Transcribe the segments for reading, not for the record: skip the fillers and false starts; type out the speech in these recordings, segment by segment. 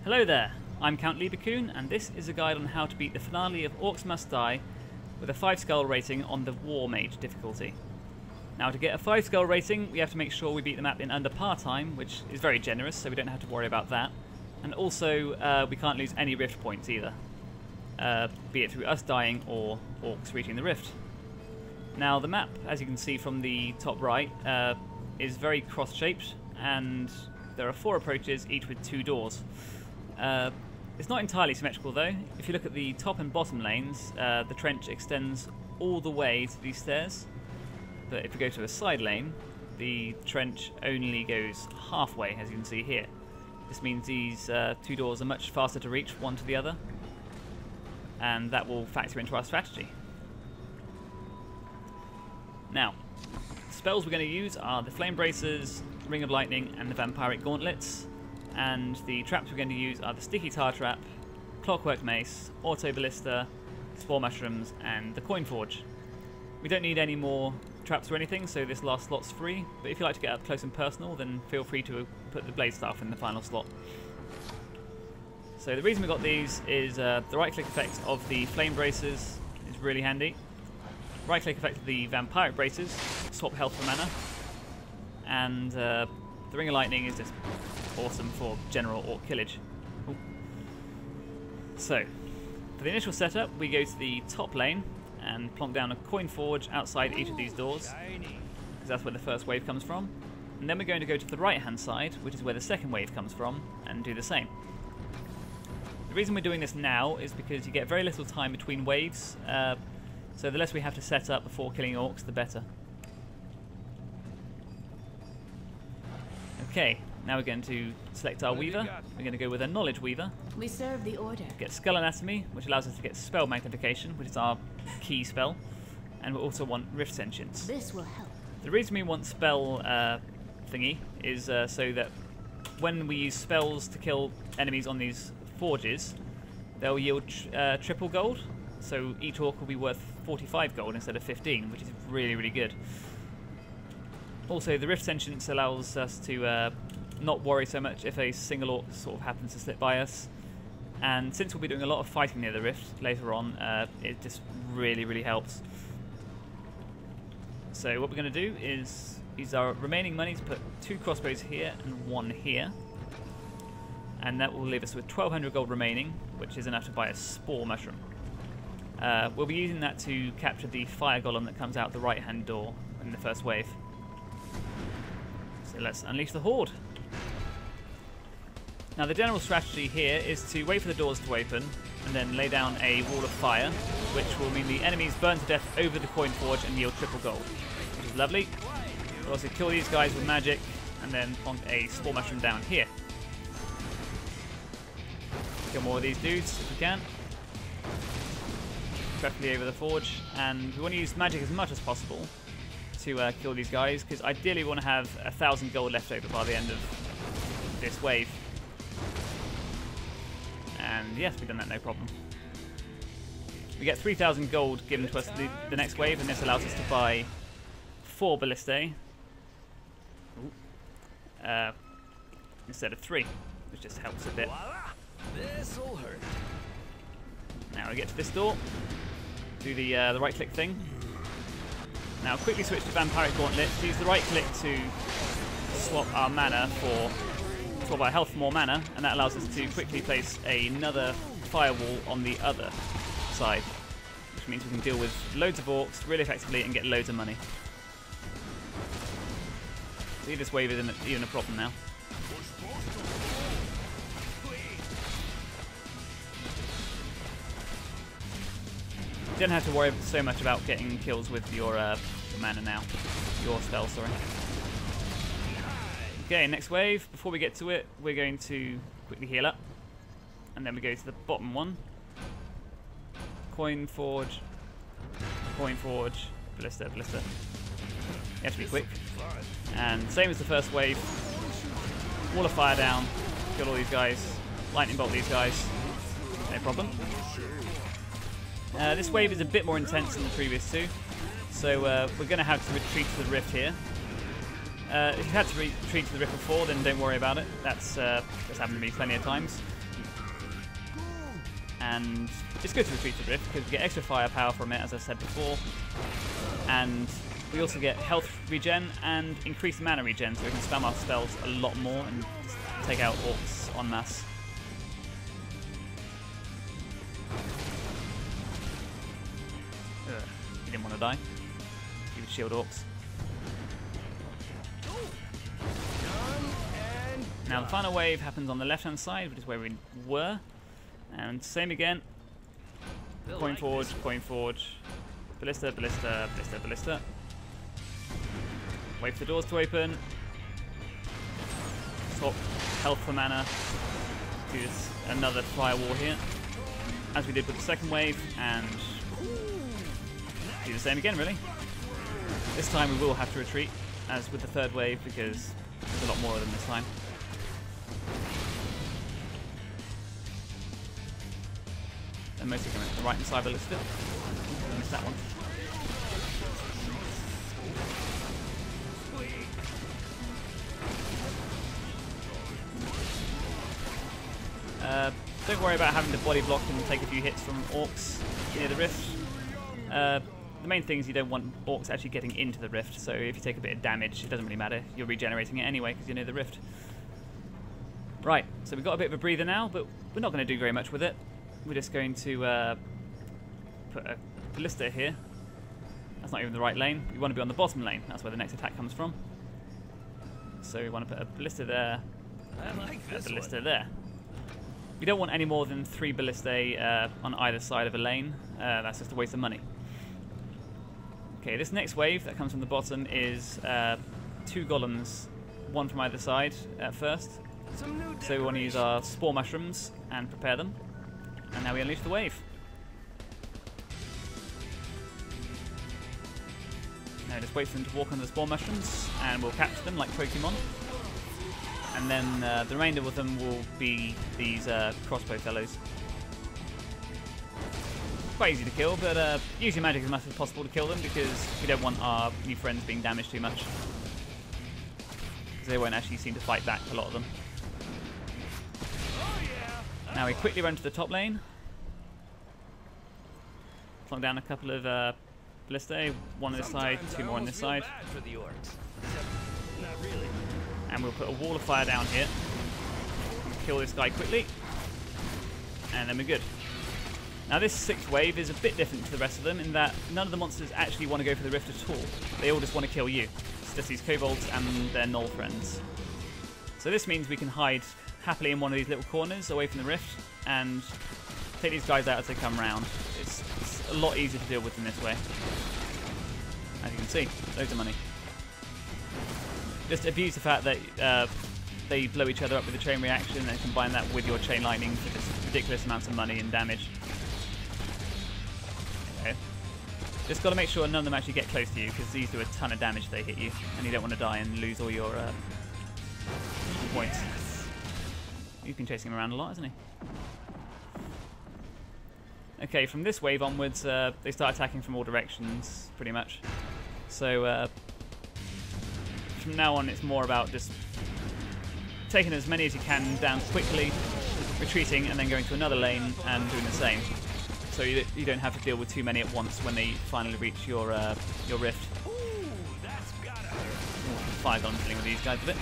Hello there, I'm Count Lieberkuhn, and this is a guide on how to beat the finale of Orcs Must Die with a 5-skull rating on the War Mage difficulty. Now, to get a 5-skull rating, we have to make sure we beat the map in under par time, which is very generous, so we don't have to worry about that. And also, we can't lose any rift points either, be it through us dying or orcs reaching the rift. Now, the map, as you can see from the top right, is very cross-shaped, and there are 4 approaches, each with 2 doors. It's not entirely symmetrical though. If you look at the top and bottom lanes, the trench extends all the way to these stairs. But if you go to a side lane, the trench only goes halfway, as you can see here. This means these 2 doors are much faster to reach one to the other, and that will factor into our strategy. Now, the spells we're going to use are the Flame Bracers, Ring of Lightning, and the Vampiric Gauntlets. And the traps we're going to use are the Sticky Tar Trap, Clockwork Mace, Auto Ballista, Spore Mushrooms, and the Coin Forge. We don't need any more traps or anything, so this last slot's free, but if you like to get up close and personal, then feel free to put the Blade Staff in the final slot. So the reason we got these is the right-click effect of the Flame Bracers is really handy. Right-click effect of the Vampiric Bracers, swap health for mana, and the Ring of Lightning is just awesome for general orc killage. Ooh. So, for the initial setup, we go to the top lane and plonk down a Coin Forge outside each of these doors, because that's where the first wave comes from. And then we're going to go to the right-hand side, which is where the second wave comes from, and do the same. The reason we're doing this now is because you get very little time between waves, so the less we have to set up before killing orcs, the better. Okay, now we're going to select our Weaver. We're going to go with a Knowledge Weaver. We serve the order. Get Skull Anatomy, which allows us to get Spell Magnification, which is our key spell. And we also want Rift Sentience. This will help. The reason we want Spell thingy is so that when we use spells to kill enemies on these forges, they'll yield triple gold. So each orc will be worth 45 gold instead of 15, which is really, really good. Also, the Rift Sentience allows us to not worry so much if a single orc sort of happens to slip by us. And since we'll be doing a lot of fighting near the rift later on, it just really, really helps. So what we're going to do is use our remaining money to put 2 crossbows here and 1 here. And that will leave us with 1200 gold remaining, which is enough to buy a Spore Mushroom. We'll be using that to capture the Fire Golem that comes out the right-hand door in the first wave. So let's unleash the Horde. Now the general strategy here is to wait for the doors to open and then lay down a wall of fire, which will mean the enemies burn to death over the Coin Forge and yield triple gold, which is lovely. We'll also kill these guys with magic and then plonk a Spore Mushroom down here. Kill more of these dudes if we can. Preferably over the forge, and we want to use magic as much as possible to kill these guys, because ideally we want to have 1,000 gold left over by the end of this wave. And yes, we've done that no problem. We get 3,000 gold given to us the next wave, and this allows us to buy 4 ballistae instead of 3, which just helps a bit. This'll hurt. Now we get to this door, do the right-click thing. Now quickly switch to Vampiric Gauntlets, use the right-click to swap our mana for, swap our health for more mana, and that allows us to quickly place another firewall on the other side, which means we can deal with loads of orcs really effectively and get loads of money. See, this wave isn't even a problem now. You don't have to worry so much about getting kills with your mana now. Your spell, sorry. Okay, next wave. Before we get to it, we're going to quickly heal up. And then we go to the bottom one. Coin Forge, Ballista, Ballista. You have to be quick. And same as the first wave. Wall of fire down. Kill all these guys. Lightning bolt these guys. No problem. This wave is a bit more intense than the previous 2, so we're going to have to retreat to the rift here. If you've had to retreat to the rift before, then don't worry about it. That's happened to me plenty of times. and it's good to retreat to the rift because we get extra firepower from it, as I said before, and we also get health regen and increased mana regen, so we can spam our spells a lot more and take out orcs en masse. He didn't want to die. He would shield orcs. Now the final wave happens on the left hand side, which is where we were. And same again. Coin forge, ballista, ballista, ballista, ballista. Wait for the doors to open. Swap health for mana. Do this, another firewall here, as we did with the second wave, and do the same again really. This time we will have to retreat, as with the third wave, because there's a lot more of them this time. And mostly coming to the right hand side of the list still. I missed that one. Don't worry about having to body block and take a few hits from orcs near the rift. The main thing is you don't want orcs actually getting into the rift, so if you take a bit of damage, it doesn't really matter. You're regenerating it anyway because you're near the rift. Right, so we've got a bit of a breather now, but we're not going to do very much with it. We're just going to put a ballista here. That's not even the right lane. We want to be on the bottom lane. That's where the next attack comes from. So we want to put a ballista there, and a ballista there. We don't want any more than 3 ballistae on either side of a lane. That's just a waste of money. Okay, this next wave that comes from the bottom is 2 golems, 1 from either side at first. So we want to use our spore mushrooms and prepare them. And now we unleash the wave. Now just wait for them to walk on the spore mushrooms, and we'll capture them like Pokemon. And then the remainder of them will be these crossbow fellows. Quite easy to kill, but use your magic as much as possible to kill them, because we don't want our new friends being damaged too much. Because they won't actually seem to fight back, a lot of them. Now we quickly run to the top lane. Plonk down a couple of ballistae, 1 on this side, 2 more on this side. And we'll put a wall of fire down here. Kill this guy quickly. And then we're good. Now this 6th wave is a bit different to the rest of them in that none of the monsters actually want to go for the rift at all. They all just want to kill you. It's just these kobolds and their gnoll friends. So this means we can hide happily in one of these little corners away from the rift and take these guys out as they come round. It's a lot easier to deal with in this way. As you can see, loads of money. Just abuse the fact that they blow each other up with a chain reaction and combine that with your chain lightning for just ridiculous amounts of money and damage. Okay. Just got to make sure none of them actually get close to you, because these do a ton of damage if they hit you, and you don't want to die and lose all your points. You've been chasing him around a lot, hasn't he? Okay, from this wave onwards, they start attacking from all directions, pretty much. So from now on, it's more about just taking as many as you can down quickly, retreating, and then going to another lane and doing the same. So you don't have to deal with too many at once when they finally reach your rift. Ooh, that's gotta hurt. Fire golems dealing with these guys a bit.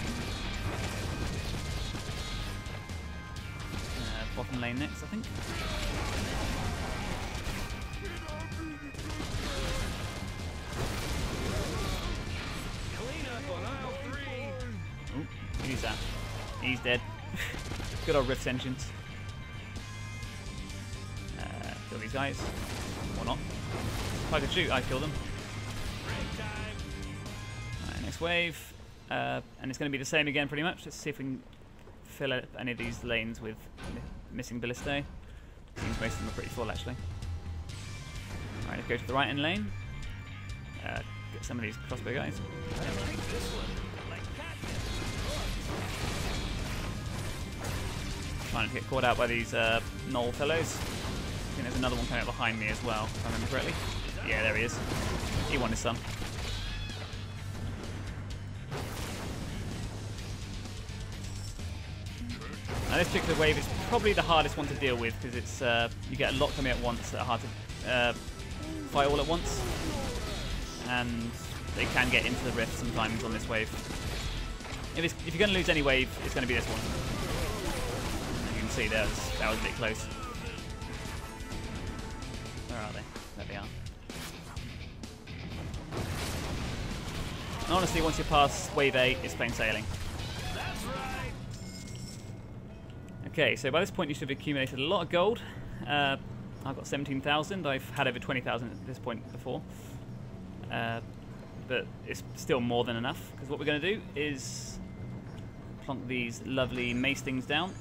Bottom lane next, I think. Clean up on aisle 3. Ooh, who's that? He's dead. Good old rift engines. Kill these guys. Or not. If I could shoot, I'd kill them. Alright, next wave. And it's going to be the same again pretty much. Let's see if we can fill up any of these lanes with missing ballistae. Seems most of them are pretty full actually. Alright, let's go to the right end lane. Get some of these crossbow guys. I like this one. Like Trying to get caught out by these gnoll fellows. I think there's another one coming out behind me as well, if I remember correctly. Yeah, there he is. He wanted some. Now this particular wave is probably the hardest one to deal with because it's you get a lot coming at once that are hard to fight all at once, and they can get into the rift sometimes on this wave. If you're going to lose any wave, it's going to be this one. As you can see, that was a bit close. Where are they? There they are. And honestly, once you're past wave 8, it's plain sailing. That's right. Okay, so by this point you should have accumulated a lot of gold. I've got 17,000. I've had over 20,000 at this point before. But it's still more than enough, because what we're going to do is plonk these lovely mace things down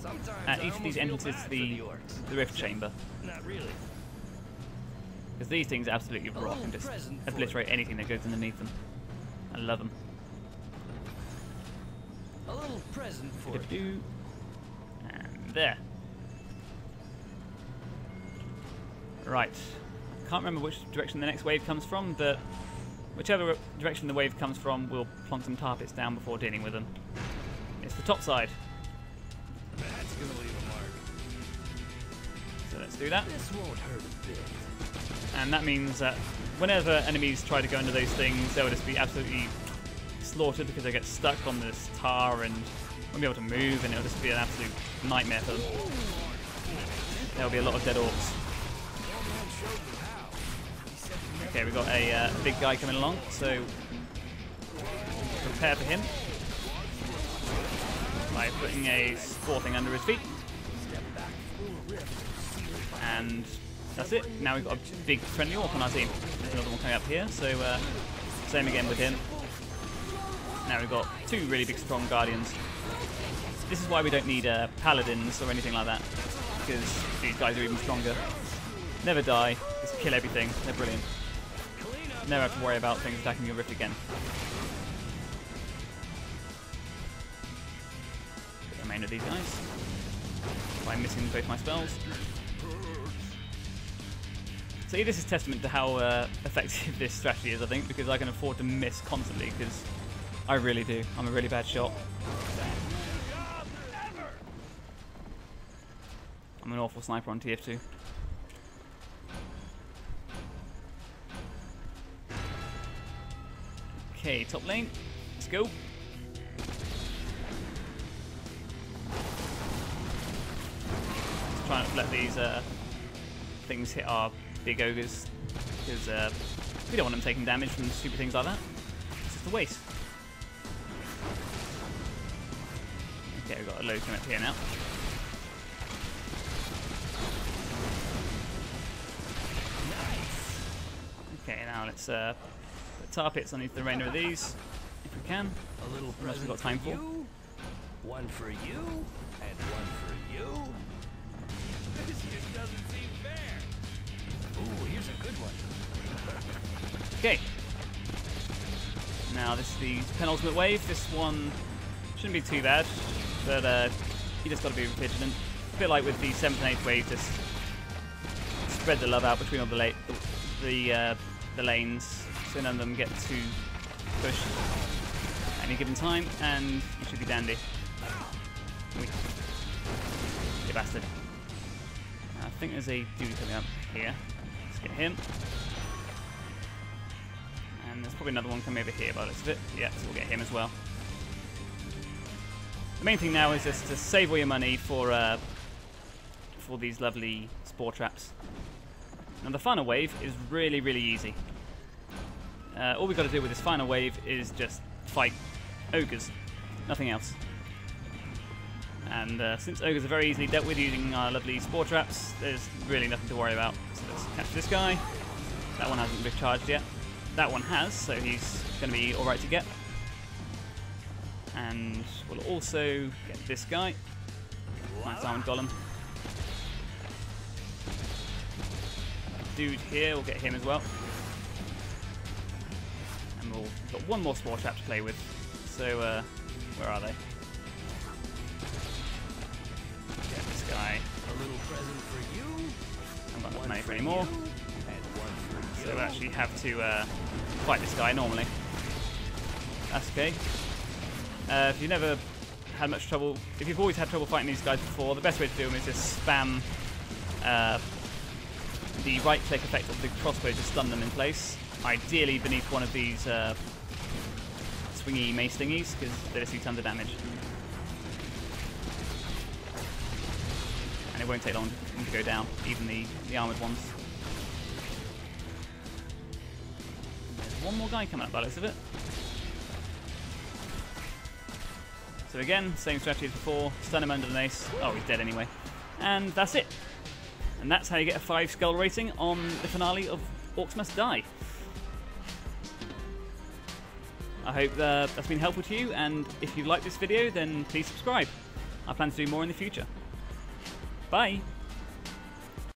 Sometimes at I each of these almost feel entrances to bad for the rift chamber. Not really. Because these things absolutely rock and just obliterate anything that goes underneath them. I love them. A little present for you. Do-do-do. And there. Right. Can't remember which direction the next wave comes from, but whichever direction the wave comes from, we'll plonk some tar pits down before dealing with them. It's the top side. That's gonna leave a mark. So let's do that. This won't hurt a bit. And that means that whenever enemies try to go into those things, they'll just be absolutely slaughtered because they get stuck on this tar and won't be able to move, and it'll just be an absolute nightmare for them. There'll be a lot of dead orcs. Okay, we've got a big guy coming along, so prepare for him by putting a spore thing under his feet. And that's it. Now we've got a big friendly orc on our team. There's another one coming up here, so same again with him. Now we've got two really big strong guardians. This is why we don't need paladins or anything like that, because these guys are even stronger. Never die, just kill everything. They're brilliant. Never have to worry about things attacking your rift again. Get the main of these guys by missing both my spells. See, this is testament to how effective this strategy is, I think, because I can afford to miss constantly, because I really do. I'm a really bad shot. I'm an awful sniper on TF2. Okay, top lane. Let's go. Let's try not to let these things hit our big ogres, because we don't want them taking damage from stupid things like that. It's just a waste. Okay, we've got a load coming up here now. Okay, now let's put tar pits underneath the remainder of these, if we can. A little Unless we've present got time for for. you, one for you, and one for you. This just doesn't seem fair. Ooh, here's a good one. Okay. Now this is the penultimate wave. This one shouldn't be too bad, but you just got to be vigilant. A bit like with the 7th and 8th wave, just spread the love out between all the lanes, so none of them get too pushed at any given time, and you should be dandy. You bastard. I think there's a dude coming up here. Let's get him. And there's probably another one coming over here by the looks of it. Yeah, so we'll get him as well. The main thing now is just to save all your money for these lovely spore traps. Now the final wave is really, really easy. All we've got to do with this final wave is just fight ogres, nothing else. And since ogres are very easily dealt with using our lovely spore traps, there's really nothing to worry about. So let's catch this guy. That one hasn't recharged yet. That one has, so he's going to be alright to get. And we'll also get this guy. Nice Armored Golem. Dude here, we'll get him as well. And we've got one more spore trap to play with. So, where are they? Get this guy. A little present for you. I'm not enough money for for any more. you, and one for So you. we actually have to fight this guy normally. That's okay. If you've never had much trouble, if you've always had trouble fighting these guys before, the best way to do them is just spam the right-click effect of the crossbow to stun them in place. Ideally beneath one of these swingy mace thingies, because they just do tons of damage. And it won't take long to go down, even the armoured ones. There's one more guy coming up by the looks of it. So again, same strategy as before, stun him under the mace. Oh, he's dead anyway. And that's it. And that's how you get a 5 skull rating on the finale of Orcs Must Die. I hope that's been helpful to you, and if you like this video, then please subscribe. I plan to do more in the future. Bye!